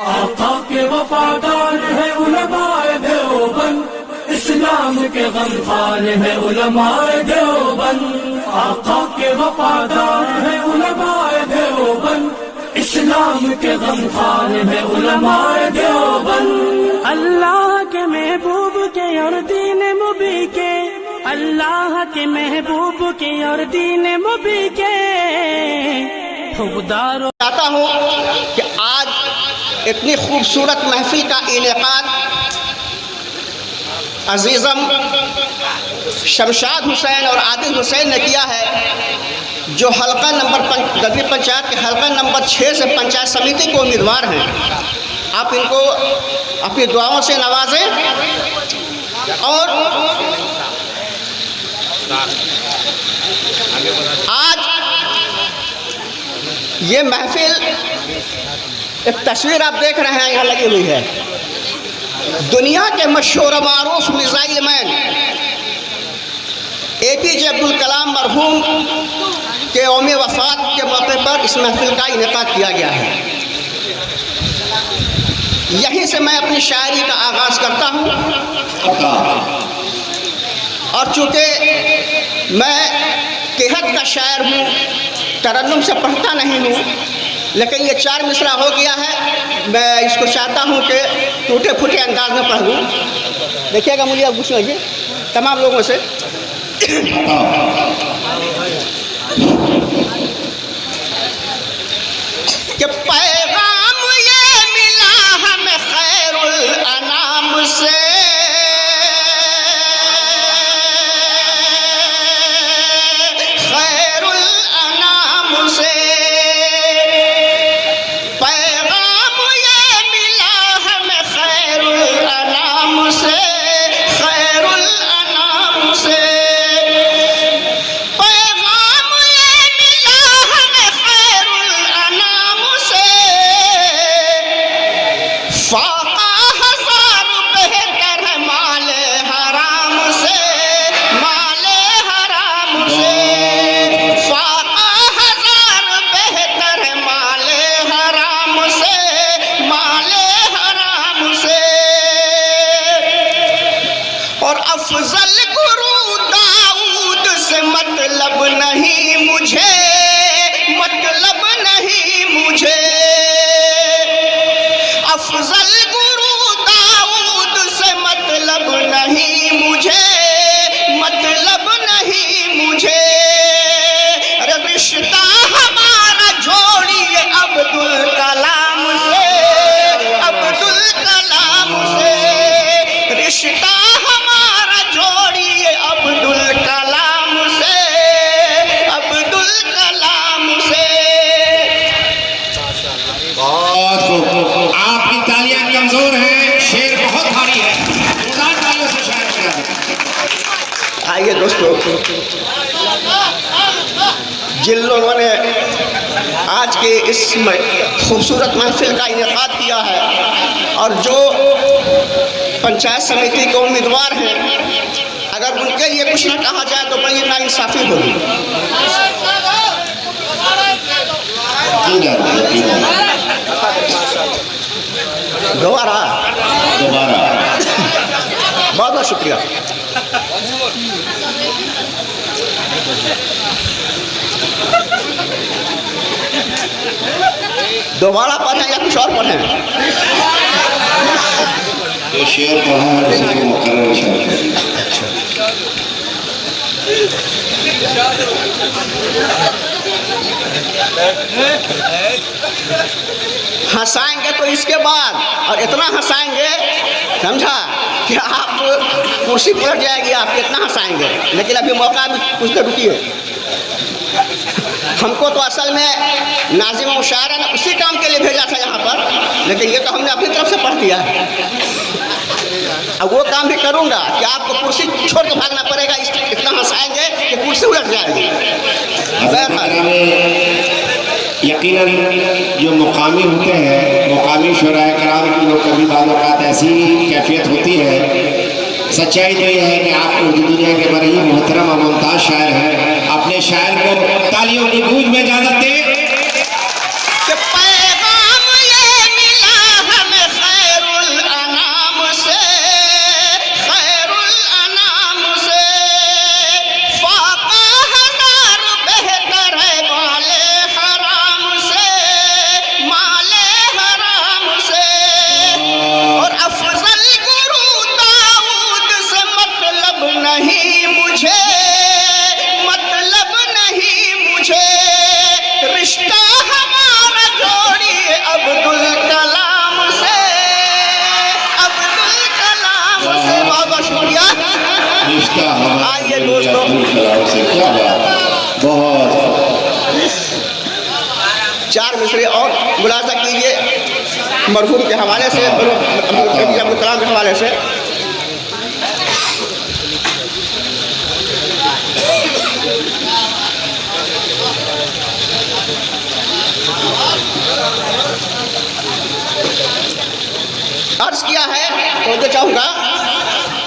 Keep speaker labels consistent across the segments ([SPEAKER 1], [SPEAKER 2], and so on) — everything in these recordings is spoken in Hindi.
[SPEAKER 1] आका के वफादार है उलमाए देवबंद, इस्लाम के गमखार है उलमाए देवबंद। आका के वफादार है उलमाए देवबंद, इस्लाम के गमखार है उलमाए देवबंद।
[SPEAKER 2] अल्लाह के महबूब के और दीन मुबी के, अल्लाह के महबूब के और दीन मुबी के खुदारो।
[SPEAKER 3] चाहता हूँ कि आज इतनी खूबसूरत महफिल का इनेकाद अजीज़म शमशाद हुसैन और आदिल हुसैन ने किया है, जो हल्का नंबर गदरी पंचायत के हल्का नंबर 6 से पंचायत समिति के उम्मीदवार हैं। आप इनको अपनी दुआओं से नवाजें। और आज ये महफिल, एक तस्वीर आप देख रहे हैं यहाँ लगी हुई है, दुनिया के मशहूर मारूफ missile man APJ Abdul Kalam मरहूम के यौम वफ़ात के मौके पर इस महफिल का इनेकाद किया गया है। यहीं से मैं अपनी शायरी का आगाज़ करता हूँ। और चूँकि मैं केहत का शायर हूँ, तरन्नुम से पढ़ता नहीं हूँ, लेकिन ये 4 मिसरा हो गया है, मैं इसको चाहता हूँ कि टूटे फूटे अंदाज में पढ़ लूँ। देखिएगा, मुझे अब गुस्सा होइए तमाम लोगों से। कि पैगाम ये मिला हमें खैरुल अनाम से, अफजल गुरु दाऊद से मतलब नहीं मुझे, मतलब नहीं मुझे। अफजल गुरु दाऊद से मतलब नहीं मुझे, मतलब नहीं मुझे। अरे रिश्ता हमारा जोड़िए अब्दुल कलाम से, अब्दुल कलाम से। रिश्ता अब्दुल कलाम से, अब्दुल कलाम से।
[SPEAKER 4] आपकी तालियां कमजोर हैं, शेर बहुत भारी है, तालियों से शायर किया।
[SPEAKER 3] आइए दोस्तों, जिन लोगों ने आज के इस खूबसूरत महफिल का इनेकाद किया है और जो पंचायत समिति के उम्मीदवार हैं, अगर उनके लिए कुछ न कहा जाए तो बड़ी नाइंसाफी होगी। दोबारा बहुत बहुत शुक्रिया। दोबारा पढ़ें या कुछ और पढ़ें?
[SPEAKER 4] ये शेर पढ़ा है, उसी को मुकर्रर शेर।
[SPEAKER 3] हंसाएंगे तो इसके बाद, और इतना हंसाएंगे समझा कि आप कुर्सी पलट जाएगी, आप इतना हंसाएंगे। लेकिन अभी मौका भी कुछ देर रुकिए। हमको तो असल में नाज़िम और शायर ने उसी काम के लिए भेजा था यहाँ पर, लेकिन ये तो हमने अपनी तरफ से पढ़ दिया है। अब वो काम भी करूँगा कि आपको कुर्सी छोड़ के भागना पड़ेगा, इतना हंसाएंगे कि कुर्सी उलट जाएगी।
[SPEAKER 4] यकीनन जो मुकामी होते हैं, मुकामी शुराए कराम की जो कभी बात ऐसी कैफियत होती है। सच्चाई तो यह है कि आप उर्दू दुनिया के बड़े ही मोहतरम और मुमताज़ शायर हैं। अपने शायर को तालियों की गूंज में इजाज़त दें।
[SPEAKER 3] पैगाम ये मिला
[SPEAKER 4] रिश्ता
[SPEAKER 3] आइए दोस्तों,
[SPEAKER 4] अब्दुल कलाम से, क्या बात है, बहुत।
[SPEAKER 3] 4 मिसरे और मुलाजा कीजिए मरहूम के हवाले से, अब्दुल कलाम के हवाले से। अर्ज किया है तो जो चाहूँगा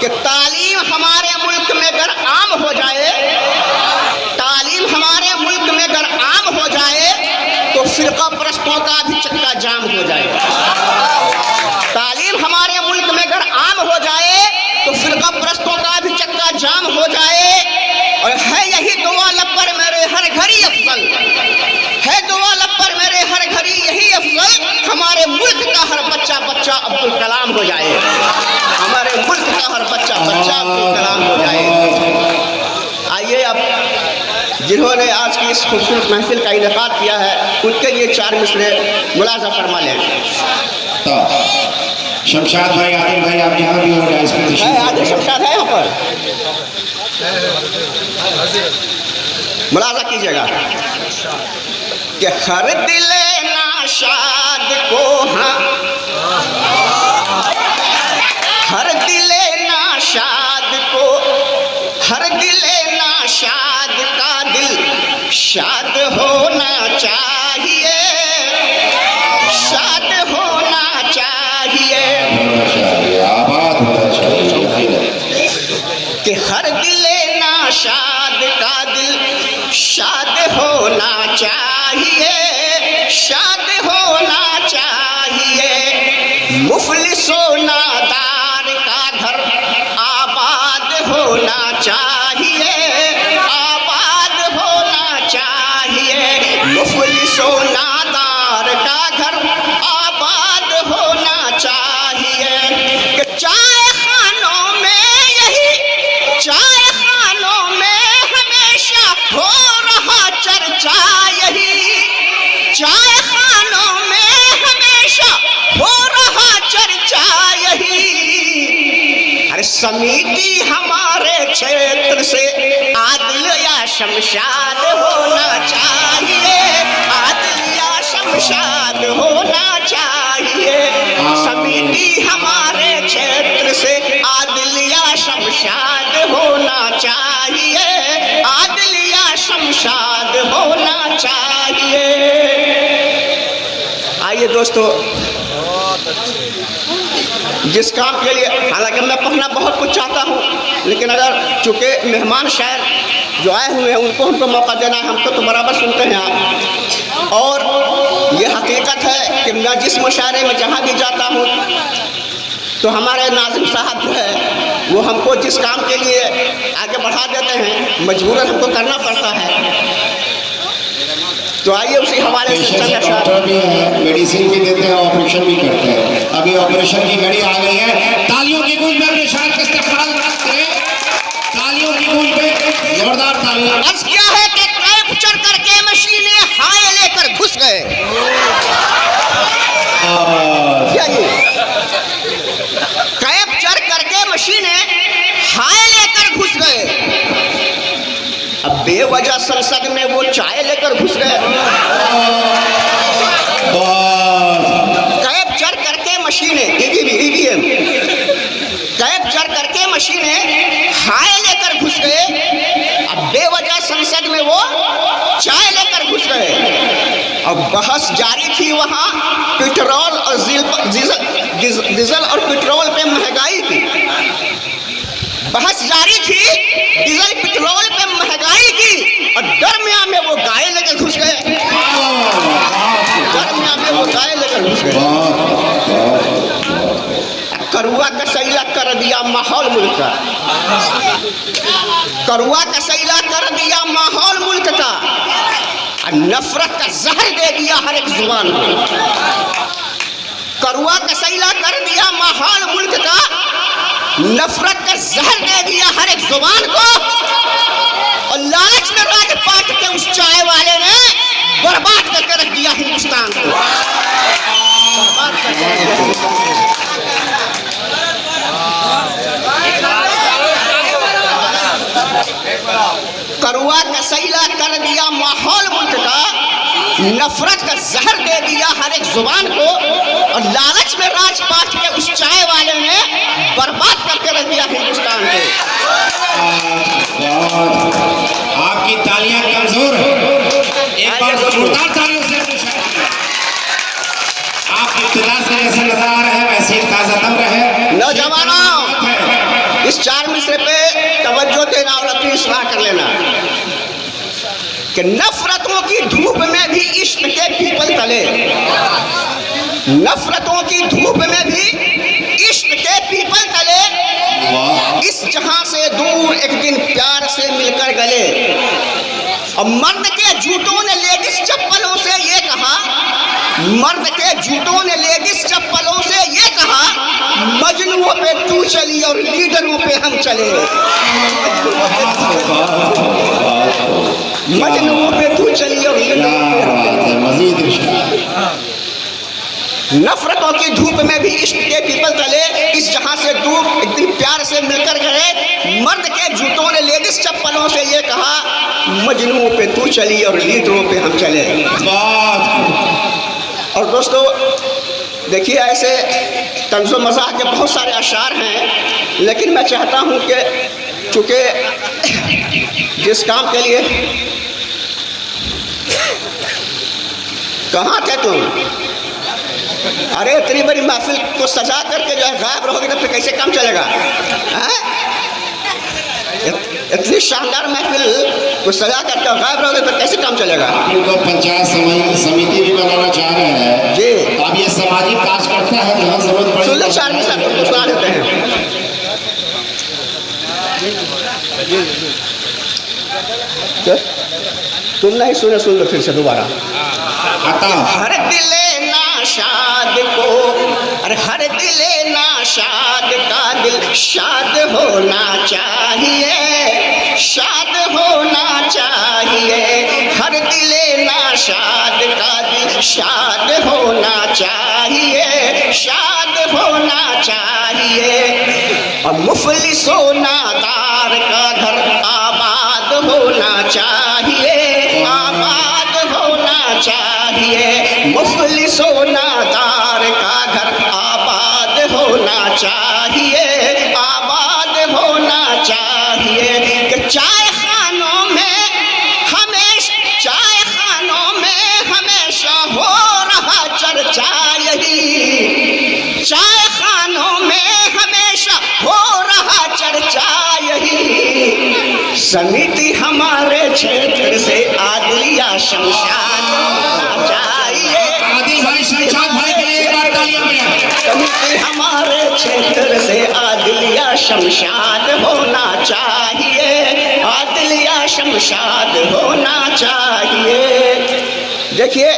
[SPEAKER 3] कि तालीम हमारे मुल्क में अगर आम हो जाए, तालीम हमारे मुल्क में अगर आम हो जाए तो फिरका परस्तों का भी चक्का जाम हो जाए। तालीम हमारे मुल्क में अगर आम हो जाए तो फिरका परस्तों का भी चक्का जाम हो जाए। और है यही दुआ लब पर मेरे हर घड़ी अफजल, है दुआ लब पर मेरे हर घड़ी यही अफजल, हमारे मुल्क का हर बच्चा बच्चा अब्दुल कलाम हो जाए, हमारे मुल्क का हर बच्चा बच्चा अब्दुल कलाम हो जाए। आइए अब जिन्होंने आज की इस खूबसूरत महफिल का इनेकाद किया है उनके लिए 4 मिसरे मुलाजा फरमा लें।
[SPEAKER 4] तो शमशाद भाई, आदिल भाई, आप यहाँ भी हो, डाइस पे तशरीफ
[SPEAKER 3] आदिल शमशाद है यहाँ पर, मुलाजा कीजिएगा कि हर दिले नाशाद को, हाँ, हर दिले नाशाद को, हर दिले नाशाद का दिल शाद होना चाहिए, शाद होना चाहिए,
[SPEAKER 4] आबाद होना चाहिए,
[SPEAKER 3] कि हर दिले नाशाद का दिल शाद होना चाहिए, शाद होना चाहिए, मुफलिसो नादार का घर आबाद होना चाहिए, आबाद होना चाहिए, मुफलिसो नादार का घर आबाद होना चाहिए। कि चाय खानों में यही, चाय खानों में हमेशा हो रहा चर्चा यही, चाय खानों में हमेशा हो रहा चर्चा यही। अरे समिति हमारे क्षेत्र से आदिल या शमशाद होना चाहिए, आदिल या शमशाद होना चाहिए, समिति हमारे क्षेत्र से आदिल या शमशाद होना चाहिए, आदिल या शमशाद होना चाहिए। आइए दोस्तों, जिस काम के लिए हालांकि मैं पढ़ना बहुत कुछ चाहता हूँ, लेकिन अगर चूँकि मेहमान शायर जो आए हुए हैं उनको हमको मौका देना है, हमको तो बराबर सुनते हैं आप। और ये हकीकत है कि मैं जिस मुशायरे में जहाँ भी जाता हूँ तो हमारे नाज़िम साहब जो है वो हमको जिस काम के लिए आगे बढ़ा देते हैं मजबूरन हमको करना पड़ता है। तो आइए उसी हवाले से
[SPEAKER 4] डॉक्टर भी है, मेडिसिन भी देते हैं, ऑपरेशन भी करते हैं। अभी ऑपरेशन की घड़ी आ गई है, तालियों की गूंज में अपने शायर का इस्तेमाल करें, तालियों की गूंज में जोरदार तालियां।
[SPEAKER 3] अर्ज किया है कि कैब चढ़ करके मशीनें हाय लेकर घुस गए, कैब चढ़ करके मशीनें हाय लेकर घुस गए। अब बेवजह संसद में वो चाय लेकर घुस गए। कैब चढ़ करके मशीनें ईवीएम, कैब चढ़ करके मशीनें हाय लेकर घुस गए। अब बेवजह संसद में वो चाय लेकर घुस गए। अब बहस जारी थी वहाँ पेट्रोल और डीजल और पेट्रोल पे महंगाई की बहस जारी थी, डीजल पेट्रोल पे महंगाई की। और दरमियान में वो गाय लेकर घुस गए, दरमियान में वो गाय लेकर घुस गए। करुआ का सैला कर दिया माहौल मुल्क का, करुआ का सैला कर दिया माहौल मुल्क का, और नफरत का जहर दे दिया हर एक जुबान को। करुआ का सैला कर दिया माहौल मुल्क का, नफरत का जहर दे दिया हर एक जुबान को। और लालच में राजपाट के उस चाय वाले ने बर्बाद करके रख दिया हिंदुस्तान को, बर्बाद करके। करुआ कसैला कर दिया माहौल मुल्क का, नफरत का जहर दे दिया हर एक जुबान को, और लालच में राजपाट के उस चाय वाले ने बर्बाद करके रख दिया हिंदुस्तान को।
[SPEAKER 4] आपकी तालियां कमजोर है, एक बार जोरदार तालियों से आप इब्तिदा से जैसे नजर आ रहे हैं वैसे ही ताजा दम रहे।
[SPEAKER 3] नौजवानों, इस 4 मिसरे पे तवज्जो देना और अपनी इस्लाह कर लेना कि नफरतों की धूप में भी इश्क के पीपल तले, नफरतों की धूप में भी इश्क के पीपल तले, इस जहां से दूर एक दिन प्यार से मिलकर गले। और मर्द के जूतों ने लेडीज चप्पलों से ये कहा, मर्द के जूतों ने लेडीज चप्पलों से ये कहा, मजनुओं पे तू चली और लीडरों पे हम चले। मजनुओं पे तू चली और लीडरों पे हम चले।
[SPEAKER 4] मजीद
[SPEAKER 3] नफरतों की धूप में भी इश्क के पीपल तले, इस जहां से दूर एक दिन प्यार से मिलकर गए। मर्द के जूतों ने लेडीज चप्पलों से ये कहा, मजनुओं पे तू चली और लीडरों पे हम चले। और दोस्तों देखिए, ऐसे तंज़ो मज़ाह के बहुत सारे अशार हैं, लेकिन मैं चाहता हूं कि चूँकि जिस काम के लिए कहाँ थे तुम, अरे इतनी बड़ी महफिल को सजा करके जो है गायब रहोगे तो फिर कैसे काम चलेगा? इतनी शानदार महफिल को सजा करके गायब रहोगे तो कैसे काम चलेगा?
[SPEAKER 4] तो पंचायत समिति भी बनाना चाह रहे हैं
[SPEAKER 3] जी।
[SPEAKER 4] अब ये सामाजिक कार्य करता है, जहाँ जरूरत पड़े।
[SPEAKER 3] सुन लो 4 मिनट सुना देते हैं। तुम नहीं सुने, सुन लो फिर से दोबारा। हर दिले नाशाद को, अरे हर दिले नाशाद का दिल शाद होना चाहिए, शाद होना चाहिए। हर दिले नाशाद का दिल शाद होना चाहिए, शाद होना चाहिए। और मुफलिसो नादार का घर आबाद होना चाहिए, आबाद होना चाहिए। मुफलिसो नादार का घर आबाद होना चाहिए, आबाद होना चाहिए। कि चाय खानों में हमेशा हो रहा चर्चा यही, चाय खानों में हमेशा हो रहा चर्चा यही। समिति हमारे क्षेत्र से आदिलिया शमशाद होना चाहिए।
[SPEAKER 4] आदिल भाई, शमशाद भाई के लिए एक बार तालियां बजाएं।
[SPEAKER 3] समिति हमारे क्षेत्र से आदिलिया शमशाद होना चाहिए, आदिलिया शमशाद होना चाहिए। देखिए,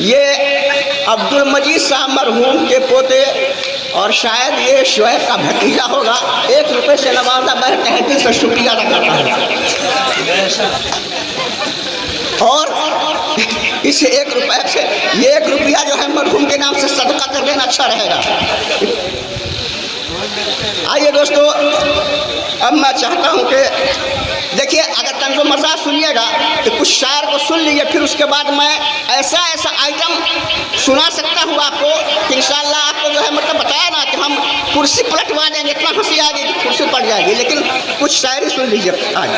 [SPEAKER 3] ये अब्दुल मजीद साहब मरहूम के पोते और शायद ये शोएब का भतीजा होगा। 1 रुपये से नवाजा, मैं तहे दिल से शुक्रिया अदा करता हूँ। और इस 1 रुपये से, ये 1 रुपया जो है मरहूम के नाम से सदका कर देना अच्छा रहेगा। आइए दोस्तों, अब मैं चाहता हूँ कि देखिए, अगर तंज़ो मज़ाह सुनिएगा तो कुछ शायर को सुन लीजिए, फिर उसके बाद मैं ऐसा आइटम सुना सकता हूँ आपको कि इंशाअल्लाह आपको जो है मतलब बताया ना कि हम कुर्सी पलटवा देंगे, इतना हंसी आ गई कि कुर्सी पलट जाएगी। लेकिन कुछ शायरी सुन लीजिए आज,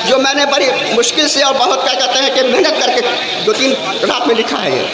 [SPEAKER 3] जो मैंने बड़ी मुश्किल से और बहुत क्या कहते हैं कि मेहनत करके 2-3 रात में लिखा है ये।